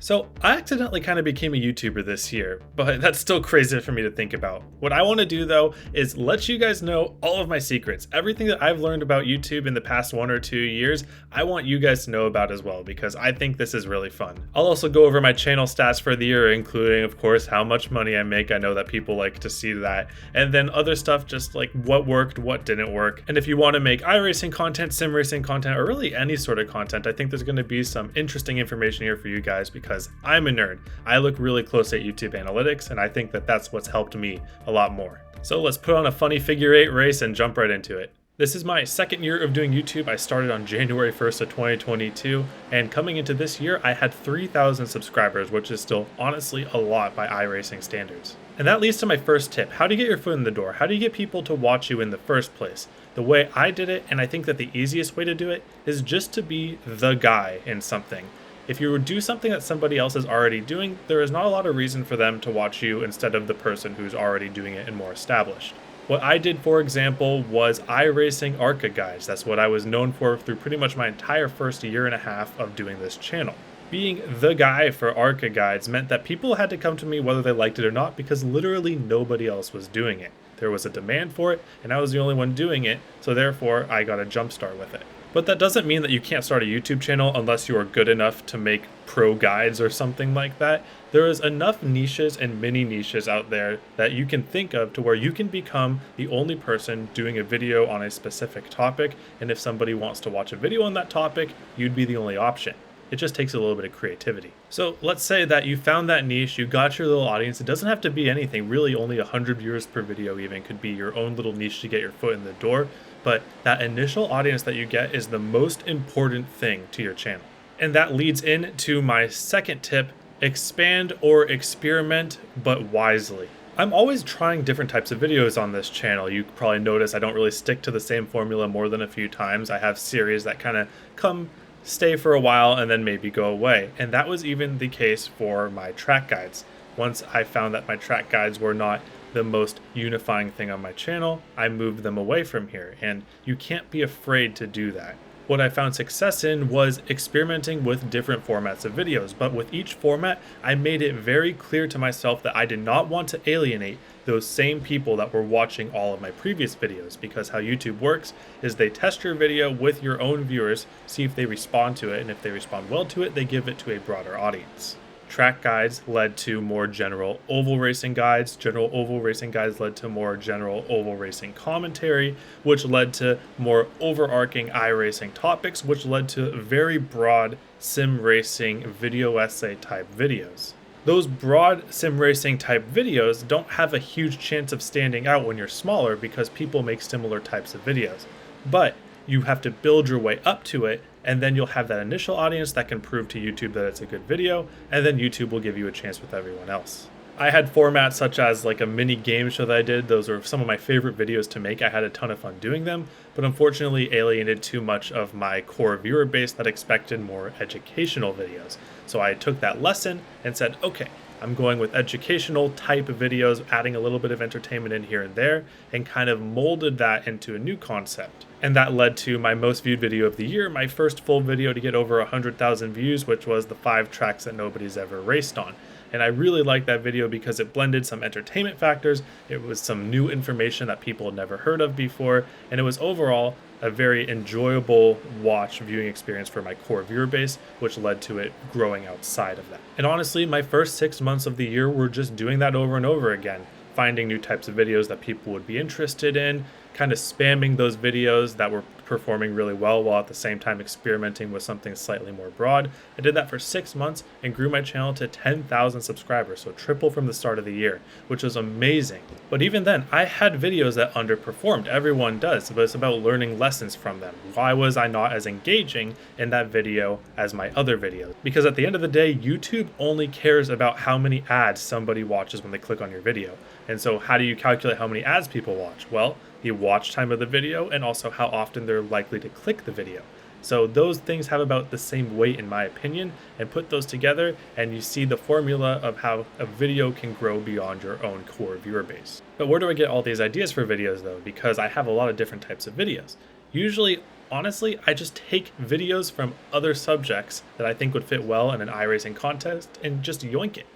So, I accidentally kind of became a YouTuber this year, but that's still crazy for me to think about. What I want to do though is let you guys know all of my secrets. Everything that I've learned about YouTube in the past 1 or 2 years, I want you guys to know about as well because I think this is really fun. I'll also go over my channel stats for the year, including, of course, how much money I make. I know that people like to see that. And then other stuff just like what worked, what didn't work. And if you want to make iRacing content, sim racing content, or really any sort of content, I think there's going to be some interesting information here for you guys because I'm a nerd. I look really close at YouTube analytics, and I think that that's what's helped me a lot more. So let's put on a funny figure 8 race and jump right into it. This is my second year of doing YouTube. I started on January 1st of 2022, and coming into this year, I had 3,000 subscribers, which is still honestly a lot by iRacing standards. And that leads to my first tip. How do you get your foot in the door? How do you get people to watch you in the first place? The way I did it, and I think that the easiest way to do it, is just to be the guy in something. If you do something that somebody else is already doing, there is not a lot of reason for them to watch you instead of the person who's already doing it and more established. What I did, for example, was iRacing ARCA guides. That's what I was known for through pretty much my entire first year and a half of doing this channel. Being the guy for ARCA guides meant that people had to come to me whether they liked it or not because literally nobody else was doing it. There was a demand for it, and I was the only one doing it, so therefore I got a jump start with it. But that doesn't mean that you can't start a YouTube channel unless you are good enough to make pro guides or something like that. There is enough niches and mini niches out there that you can think of to where you can become the only person doing a video on a specific topic, and if somebody wants to watch a video on that topic, you'd be the only option. It just takes a little bit of creativity. So let's say that you found that niche, you got your little audience. It doesn't have to be anything, really only 100 viewers per video even could be your own little niche to get your foot in the door. But that initial audience that you get is the most important thing to your channel. And that leads into my second tip, expand or experiment, but wisely. I'm always trying different types of videos on this channel. You probably notice I don't really stick to the same formula more than a few times. I have series that kind of stay for a while and then maybe go away. And that was even the case for my track guides. Once I found that my track guides were not the most unifying thing on my channel, I moved them away from here, and you can't be afraid to do that. What I found success in was experimenting with different formats of videos, but with each format, I made it very clear to myself that I did not want to alienate those same people that were watching all of my previous videos, because how YouTube works is they test your video with your own viewers, see if they respond to it, and if they respond well to it, they give it to a broader audience. Track guides led to more general oval racing guides. General oval racing guides led to more general oval racing commentary, which led to more overarching iRacing topics, which led to very broad sim racing video essay type videos. Those broad sim racing type videos don't have a huge chance of standing out when you're smaller because people make similar types of videos. But you have to build your way up to it, and then you'll have that initial audience that can prove to YouTube that it's a good video, and then YouTube will give you a chance with everyone else. I had formats such as like a mini game show that I did. Those are some of my favorite videos to make. I had a ton of fun doing them, but unfortunately alienated too much of my core viewer base that expected more educational videos. So I took that lesson and said, okay, I'm going with educational type of videos, adding a little bit of entertainment in here and there, and kind of molded that into a new concept. And that led to my most viewed video of the year, my first full video to get over 100,000 views, which was the 5 tracks that nobody's ever raced on. And I really liked that video because it blended some entertainment factors, it was some new information that people had never heard of before, and it was overall a very enjoyable viewing experience for my core viewer base, which led to it growing outside of that. And honestly, my first 6 months of the year were just doing that over and over again, finding new types of videos that people would be interested in, kind of spamming those videos that were performing really well while at the same time experimenting with something slightly more broad. I did that for 6 months and grew my channel to 10,000 subscribers, so triple from the start of the year, which was amazing. But even then, I had videos that underperformed. Everyone does, but it's about learning lessons from them. Why was I not as engaging in that video as my other videos? Because at the end of the day, YouTube only cares about how many ads somebody watches when they click on your video. And so how do you calculate how many ads people watch? Well, the watch time of the video and also how often they're likely to click the video. So those things have about the same weight in my opinion, and put those together and you see the formula of how a video can grow beyond your own core viewer base. But where do I get all these ideas for videos though? Because I have a lot of different types of videos. Usually Honestly, I just take videos from other subjects that I think would fit well in an iRacing contest and just yoink it.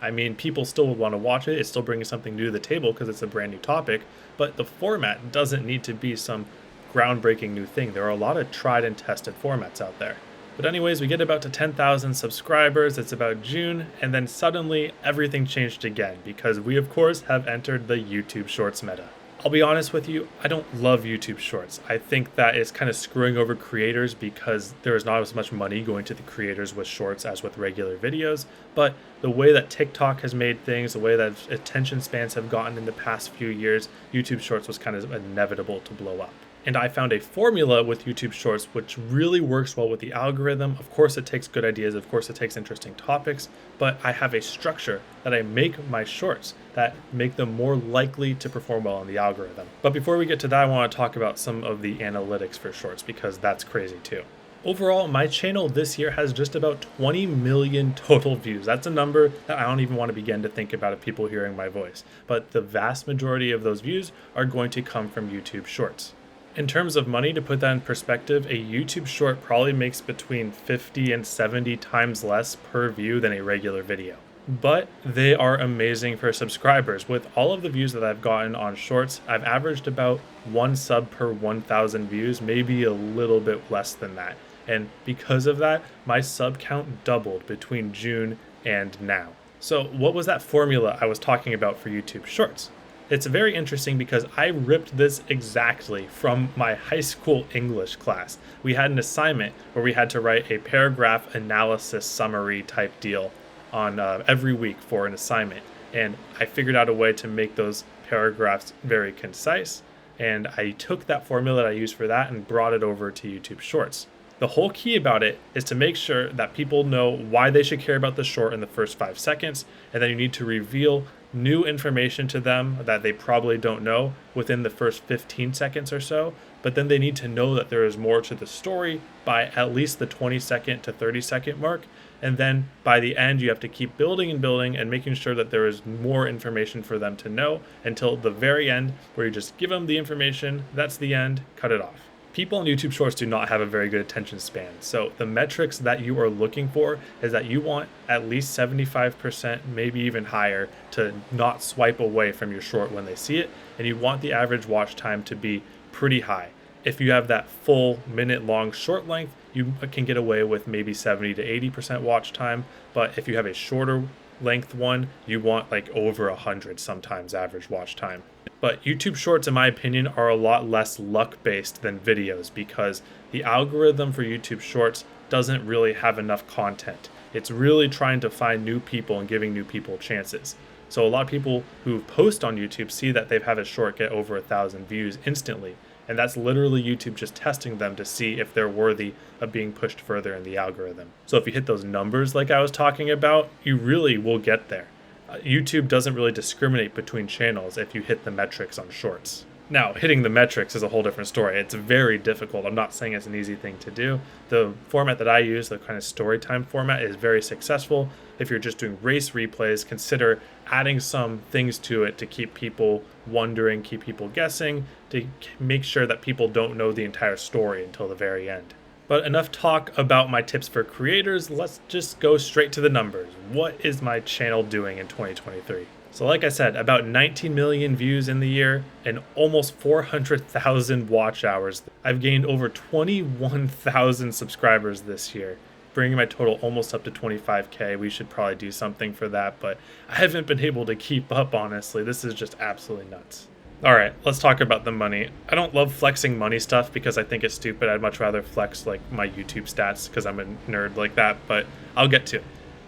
I mean, people still would want to watch it. It's still bringing something new to the table because it's a brand new topic, but the format doesn't need to be some groundbreaking new thing. There are a lot of tried and tested formats out there. But anyways, we get about to 10,000 subscribers. It's about June, and then suddenly everything changed again because we, of course, have entered the YouTube Shorts meta. I'll be honest with you, I don't love YouTube Shorts. I think that it's kind of screwing over creators because there is not as much money going to the creators with Shorts as with regular videos. But the way that TikTok has made things, the way that attention spans have gotten in the past few years, YouTube Shorts was kind of inevitable to blow up. And I found a formula with YouTube Shorts which really works well with the algorithm. Of course, it takes good ideas. Of course, it takes interesting topics. But I have a structure that I make my shorts that make them more likely to perform well on the algorithm. But before we get to that, I want to talk about some of the analytics for shorts because that's crazy too. Overall, my channel this year has just about 20 million total views. That's a number that I don't even want to begin to think about of people hearing my voice. But the vast majority of those views are going to come from YouTube Shorts. In terms of money, to put that in perspective, a YouTube short probably makes between 50 and 70 times less per view than a regular video. But they are amazing for subscribers. With all of the views that I've gotten on shorts, I've averaged about 1 sub per 1,000 views, maybe a little bit less than that. And because of that, my sub count doubled between June and now. So what was that formula I was talking about for YouTube Shorts? It's very interesting because I ripped this exactly from my high school English class. We had an assignment where we had to write a paragraph analysis summary type deal on every week for an assignment. And I figured out a way to make those paragraphs very concise. And I took that formula that I used for that and brought it over to YouTube Shorts. The whole key about it is to make sure that people know why they should care about the short in the first 5 seconds, and then you need to reveal new information to them that they probably don't know within the first 15 seconds or so, but then they need to know that there is more to the story by at least the 20-second to 30-second mark, and then by the end you have to keep building and building and making sure that there is more information for them to know until the very end where you just give them the information, that's the end, cut it off. People on YouTube Shorts do not have a very good attention span. So the metrics that you are looking for is that you want at least 75%, maybe even higher, to not swipe away from your short when they see it. And you want the average watch time to be pretty high. If you have that full minute-long short length, you can get away with maybe 70 to 80% watch time. But if you have a shorter length one, you want like over 100 sometimes average watch time. But YouTube Shorts, in my opinion, are a lot less luck-based than videos because the algorithm for YouTube Shorts doesn't really have enough content. It's really trying to find new people and giving new people chances. So a lot of people who post on YouTube see that they've had a short get over 1,000 views instantly. And that's literally YouTube just testing them to see if they're worthy of being pushed further in the algorithm. So if you hit those numbers like I was talking about, you really will get there. YouTube doesn't really discriminate between channels if you hit the metrics on shorts. Now, hitting the metrics is a whole different story. It's very difficult. I'm not saying it's an easy thing to do. The format that I use, the kind of story time format, is very successful. If you're just doing race replays, consider adding some things to it to keep people wondering, keep people guessing, to make sure that people don't know the entire story until the very end. But enough talk about my tips for creators. Let's just go straight to the numbers. What is my channel doing in 2023? So like I said, about 19 million views in the year and almost 400,000 watch hours. I've gained over 21,000 subscribers this year, bringing my total almost up to 25K. We should probably do something for that, but I haven't been able to keep up, honestly. This is just absolutely nuts. All right, let's talk about the money. I don't love flexing money stuff because I think it's stupid. I'd much rather flex like my YouTube stats because I'm a nerd like that, but I'll get to it.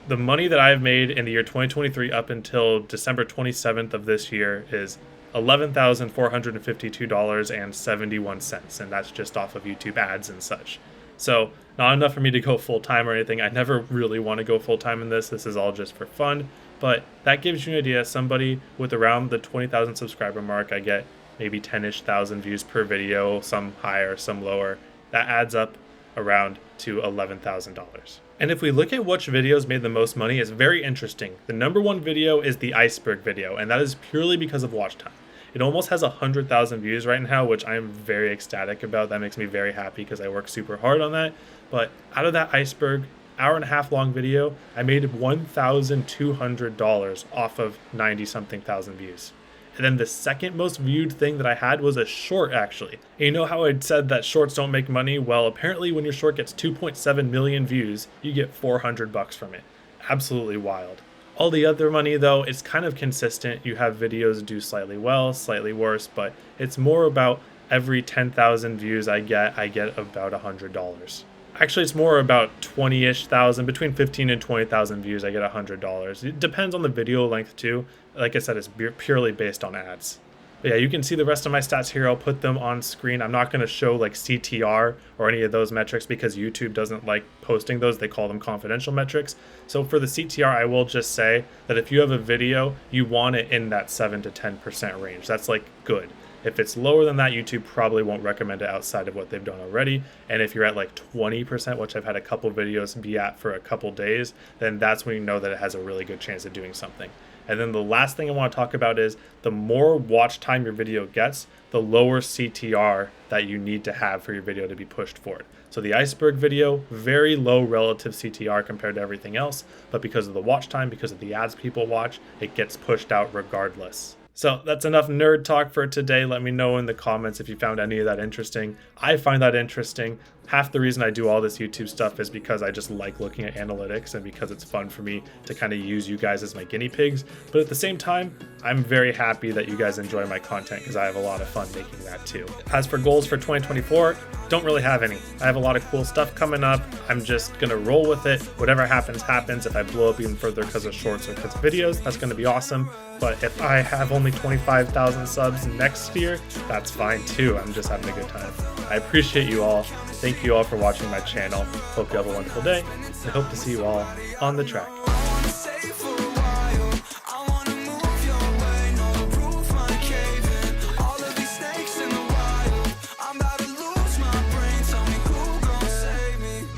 The money that I've made in the year 2023 up until December 27th of this year is $11,452.71, and that's just off of YouTube ads and such. So not enough for me to go full-time or anything. I never really want to go full-time in this. This is all just for fun. But that gives you an idea. Somebody with around the 20,000 subscriber mark, I get maybe 10-ish thousand views per video, some higher, some lower. That adds up around to $11,000. And if we look at which videos made the most money, it's very interesting. The number one video is the iceberg video, and that is purely because of watch time. It almost has 100,000 views right now, which I am very ecstatic about. That makes me very happy because I work super hard on that. But out of that iceberg, hour-and-a-half long video, I made $1,200 off of 90 something thousand views. And then the second most viewed thing that I had was a short, actually. And you know how I'd said that shorts don't make money? Well, apparently when your short gets 2.7 million views, you get $400 from it. Absolutely wild. All the other money though, it's kind of consistent. You have videos do slightly well, slightly worse, but it's more about every 10,000 views I get about $100. Actually, it's more about 20-ish thousand, between 15 and 20,000 views, I get $100. It depends on the video length too. Like I said, it's purely based on ads. But yeah, you can see the rest of my stats here. I'll put them on screen. I'm not going to show like CTR or any of those metrics because YouTube doesn't like posting those. They call them confidential metrics. So for the CTR, I will just say that if you have a video, you want it in that 7 to 10% range. That's like good. If it's lower than that, YouTube probably won't recommend it outside of what they've done already. And if you're at like 20%, which I've had a couple videos be at for a couple days, then that's when you know that it has a really good chance of doing something. And then the last thing I want to talk about is the more watch time your video gets, the lower CTR that you need to have for your video to be pushed forward. So the iceberg video, very low relative CTR compared to everything else, but because of the watch time, because of the ads people watch, it gets pushed out regardless. So that's enough nerd talk for today. Let me know in the comments if you found any of that interesting. I find that interesting. Half the reason I do all this YouTube stuff is because I just like looking at analytics and because it's fun for me to kind of use you guys as my guinea pigs. But at the same time, I'm very happy that you guys enjoy my content because I have a lot of fun making that too. As for goals for 2024, don't really have any. I have a lot of cool stuff coming up. I'm just gonna roll with it. Whatever happens, happens. If I blow up even further because of shorts or because of videos, that's gonna be awesome. But if I have only 25,000 subs next year, that's fine too. I'm just having a good time. I appreciate you all. Thank you all for watching my channel. Hope you have a wonderful day. I hope to see you all on the track.